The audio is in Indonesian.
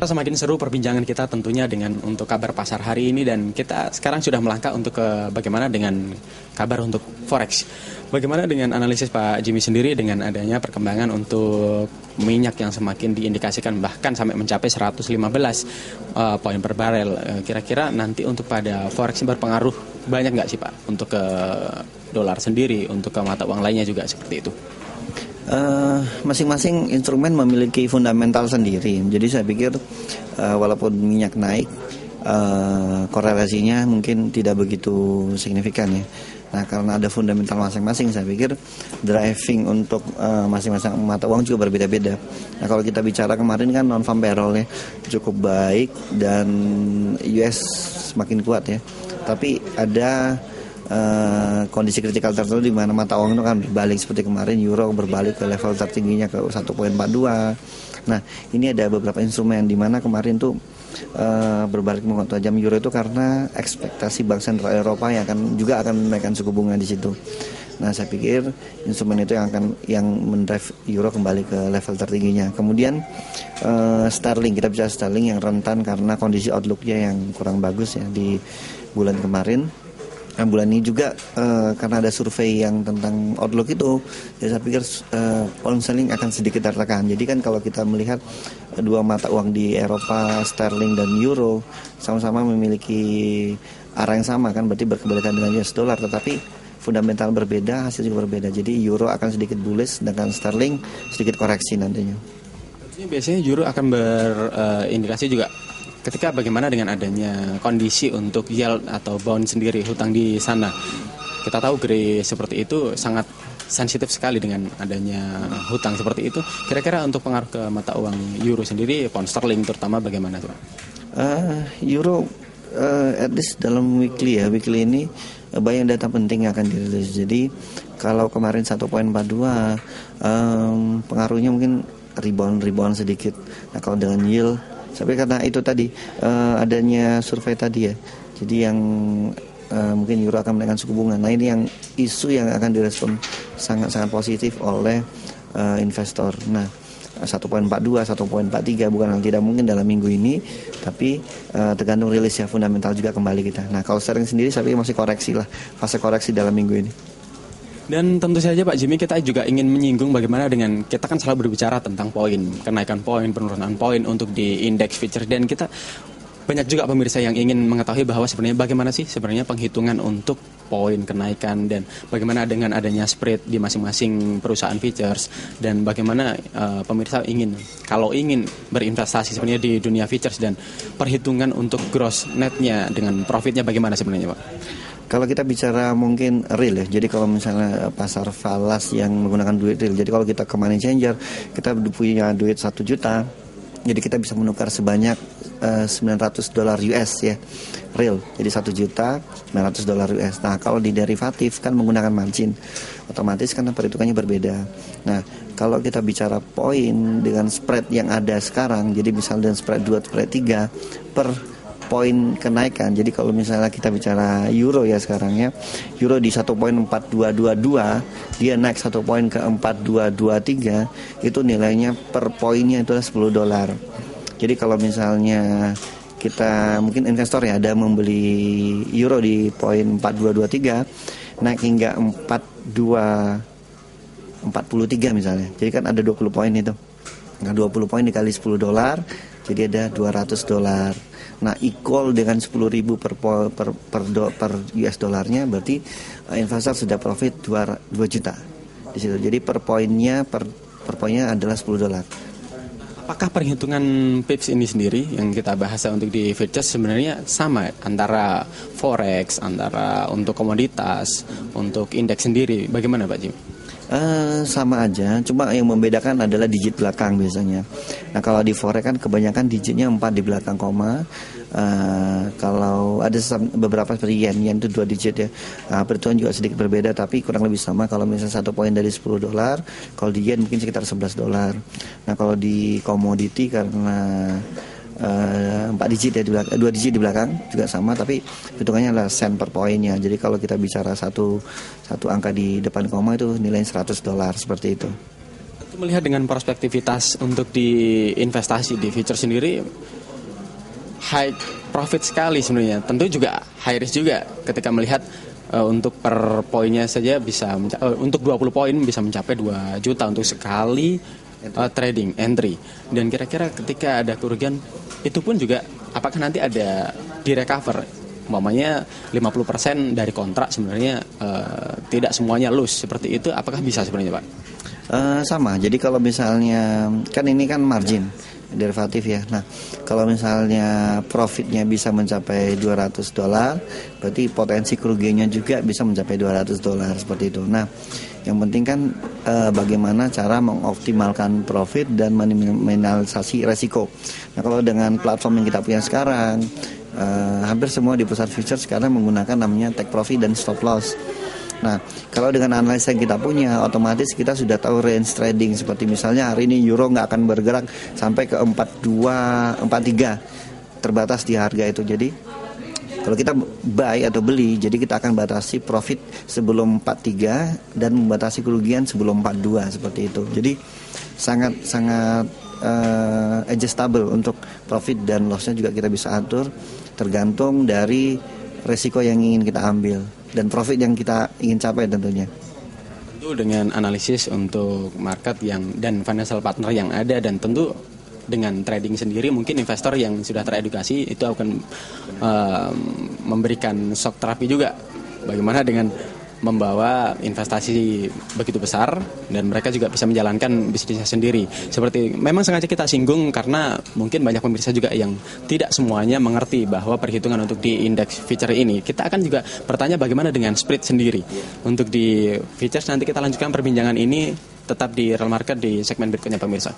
Semakin seru perbincangan kita tentunya dengan untuk kabar pasar hari ini, dan kita sekarang sudah melangkah untuk ke bagaimana dengan kabar untuk forex. Bagaimana dengan analisis Pak Jimmy sendiri dengan adanya perkembangan untuk minyak yang semakin diindikasikan bahkan sampai mencapai 115 poin per barel. Kira-kira nanti untuk pada forex berpengaruh banyak nggak sih Pak untuk ke dolar sendiri, untuk ke mata uang lainnya juga seperti itu? Masing-masing instrumen memiliki fundamental sendiri. Jadi saya pikir walaupun minyak naik, korelasinya mungkin tidak begitu signifikan ya. Nah, karena ada fundamental masing-masing, saya pikir driving untuk masing-masing mata uang juga berbeda-beda. Nah, kalau kita bicara kemarin kan non-farm payroll-nya cukup baik dan US semakin kuat ya. Tapi ada kondisi kritikal tertentu di mana mata uang itu kan berbalik, seperti kemarin euro berbalik ke level tertingginya ke 1.42. Nah, ini ada beberapa instrumen di mana kemarin tuh berbalik menguat tajam euro itu karena ekspektasi Bank Sentral Eropa yang juga akan menaikkan suku bunga di situ. Nah, saya pikir instrumen itu yang mendrive euro kembali ke level tertingginya. Kemudian sterling, kita bicara sterling yang rentan karena kondisi outlooknya yang kurang bagus ya di bulan kemarin. Nah, bulan ini juga karena ada survei yang tentang outlook itu, ya saya pikir pound sterling akan sedikit tertekan. Jadi kan kalau kita melihat dua mata uang di Eropa, sterling dan euro, sama-sama memiliki arah yang sama kan, berarti berkebalikan dengan US dollar, tetapi fundamental berbeda, hasil juga berbeda. Jadi euro akan sedikit bullish, sedangkan sterling sedikit koreksi nantinya. Ini biasanya euro akan berindikasi juga ketika bagaimana dengan adanya kondisi untuk yield atau bond sendiri, hutang di sana. Kita tahu Gray seperti itu sangat sensitif sekali dengan adanya hutang seperti itu. Kira-kira untuk pengaruh ke mata uang euro sendiri, pound sterling terutama bagaimana Pak? Euro at least dalam weekly ini banyak data penting yang akan dirilis. Jadi kalau kemarin 1.42 pengaruhnya mungkin rebound sedikit. Nah, kalau dengan yield, tapi karena itu tadi adanya survei tadi ya, jadi yang mungkin euro akan menaikkan suku bunga. Nah, ini yang isu yang akan direspon sangat positif oleh investor. Nah, 1.42, 1.43 bukan hal tidak mungkin dalam minggu ini, tapi tergantung rilis ya, fundamental juga kembali kita. Nah, kalau sterling sendiri saya pikir masih koreksi lah, fase koreksi dalam minggu ini. Dan tentu saja Pak Jimmy, kita juga ingin menyinggung bagaimana dengan, kita kan selalu berbicara tentang poin, kenaikan poin, penurunan poin untuk di indeks futures, dan kita banyak juga pemirsa yang ingin mengetahui bahwa sebenarnya bagaimana sih sebenarnya penghitungan untuk poin kenaikan, dan bagaimana dengan adanya spread di masing-masing perusahaan futures, dan bagaimana pemirsa kalau ingin berinvestasi sebenarnya di dunia futures, dan perhitungan untuk gross netnya dengan profitnya bagaimana sebenarnya Pak? Kalau kita bicara mungkin real ya, jadi kalau misalnya pasar falas yang menggunakan duit real, jadi kalau kita ke money changer, kita punya duit 1 juta, jadi kita bisa menukar sebanyak $900 US ya, real, jadi 1 juta $900 US. Nah, kalau di derivatif kan menggunakan margin, otomatis kan perhitungannya berbeda. Nah, kalau kita bicara poin dengan spread yang ada sekarang, jadi misalnya dengan spread 2, spread 3 per poin kenaikan. Jadi kalau misalnya kita bicara euro ya sekarang ya, euro di 1.4222, dia naik 1 poin ke 4223, itu nilainya per poinnya itu $10. Jadi kalau misalnya kita mungkin investor ya ada membeli euro di poin 4223 naik hingga 43 misalnya. Jadi kan ada 20 poin itu. Nah, 20 poin dikali $10, jadi ada $200. Nah, equal dengan 10.000 per US dollarnya, berarti investor sudah profit 2 juta di situ. Jadi per poinnya adalah $10. Apakah perhitungan pips ini sendiri yang kita bahas untuk di futures sebenarnya sama antara forex, antara untuk komoditas, untuk indeks sendiri? Bagaimana Pak Jim? Sama aja, cuma yang membedakan adalah digit belakang biasanya. Nah, kalau di forex kan kebanyakan digitnya 4 di belakang koma. Kalau ada beberapa seperti yen itu 2 digit ya. Perhitungan juga sedikit berbeda, tapi kurang lebih sama. Kalau misalnya 1 poin dari $10, kalau di yen mungkin sekitar $11. Nah, kalau di komoditi karena 4 digit ya, 2 digit di belakang juga sama, tapi hitungannya adalah sen per poinnya. Jadi kalau kita bicara satu angka di depan koma itu nilainya $100 seperti itu. Melihat dengan perspektivitas untuk di investasi di future sendiri, high profit sekali sebenarnya. Tentu juga high risk juga ketika melihat untuk per poinnya saja bisa untuk 20 poin bisa mencapai 2 juta untuk sekali trading entry. Dan kira-kira ketika ada kerugian itu pun juga apakah nanti ada di recover? Umpamanya 50% dari kontrak sebenarnya tidak semuanya lose seperti itu, apakah bisa sebenarnya Pak? Sama, jadi kalau misalnya kan ini kan margin derivatif ya. Nah, kalau misalnya profitnya bisa mencapai $200, berarti potensi kerugiannya juga bisa mencapai $200 seperti itu. Nah, yang penting kan bagaimana cara mengoptimalkan profit dan meminimalisasi resiko. Nah, kalau dengan platform yang kita punya sekarang, hampir semua di pusat future sekarang menggunakan namanya take profit dan stop loss. Nah, kalau dengan analisa yang kita punya, otomatis kita sudah tahu range trading. Seperti misalnya hari ini euro nggak akan bergerak sampai ke 42, 43, terbatas di harga itu. Jadi kalau kita buy atau beli, jadi kita akan batasi profit sebelum 43 dan membatasi kerugian sebelum 42 seperti itu. Jadi sangat adjustable untuk profit dan lossnya juga kita bisa atur tergantung dari resiko yang ingin kita ambil dan profit yang kita ingin capai tentunya. Tentu dengan analisis untuk market dan financial partner yang ada, dan tentu dengan trading sendiri mungkin investor yang sudah teredukasi itu akan memberikan shock terapi juga. Bagaimana dengan membawa investasi begitu besar dan mereka juga bisa menjalankan bisnisnya sendiri. Seperti memang sengaja kita singgung karena mungkin banyak pemirsa juga yang tidak semuanya mengerti bahwa perhitungan untuk di indeks future ini. Kita akan juga bertanya bagaimana dengan spread sendiri. Untuk di futures nanti kita lanjutkan perbincangan ini tetap di Real Market di segmen berikutnya pemirsa.